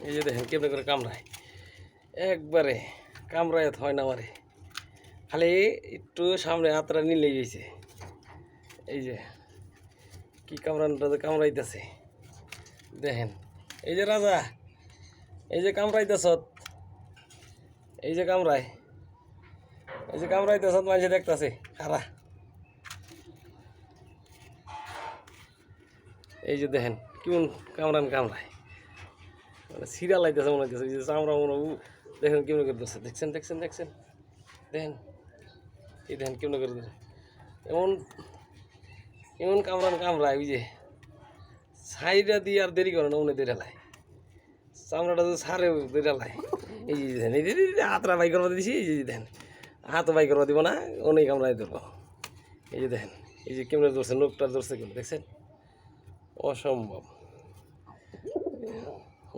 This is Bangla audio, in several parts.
এই যে দেখেন কেমন করে কামড়ায়, একবারে কামড়ায় হয় না আমারে, খালি একটু সামনে হাতটা নিলেই গেছে। এই যে কি কামড়ানোটা কামড়াইতেছে দেখেন। এই যে রাজা, এই যে কামড়াইতেছ, এই যে কামড়ায়, এই যে কামড়াইতেছ, মানুষে দেখতেছে খারা। এই যে দেখেন কেমন কামড়ায়, মানে সিরিয়াল আইতেছে মনে হইতেছে। এই যে চামড়া মনে দেখেন কেমন করে ধরছে, দেখছেন দেখছেন দেখছেন দেখেন, এই দেখেন কেমন করে ধরে, এমন এমন কামড়ায়। ওই যে সাইডা দিয়ে আর দেরি করে না, উনি দেরালায় চামড়াটা যদি সারে দেরালায়। এই যে দেখেন, এই যে হাতটা বাই করবা দিছি, এই যে দেখেন হাতও বাই করবা দিব না, অনেক কামড়াই ধরবো। এই যে দেখেন, এই যে কেমন ধরছে, নোকটা ধরছে কেমন দেখছেন, অসম্ভব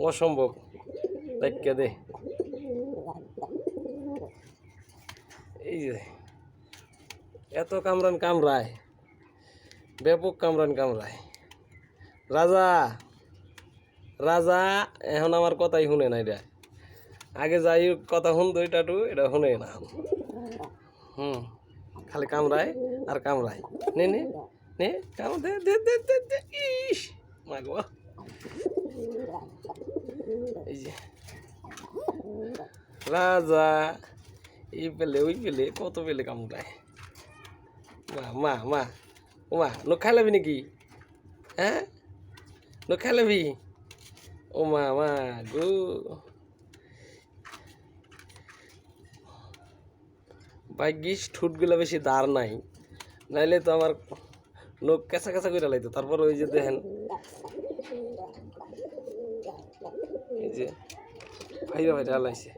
অসম্ভব। দেখা দে, এই যে এত কামড়ায়, ব্যাপক কামড়ায়। রাজা রাজা এখন আমার কথাই শুনে না, এটা আগে যাই কথা শুনতো, এটা শুনে না। খালি কামড়ায় আর কামড়ায়। নে নে নে কামড় দে দে দে দে দে। ইস মা গো, এই যে রাজা এই পেলে ওই পেলে কত পেলে কামড়ায়। মা মা মা ও মা, নখ খাইলাবি নাকি? হ্যাঁ, নখ খাইলাবি? ও মা মা গো, ভাগ্যিস ঠোঁটগুলো বেশি দাঁড় নাই, নাইলে তো আমার নখ কেঁচা কেঁচা করে লাইতো। তারপর ওই যে দেখেন, এই যে ভাইরা ভাইরা লাইছে।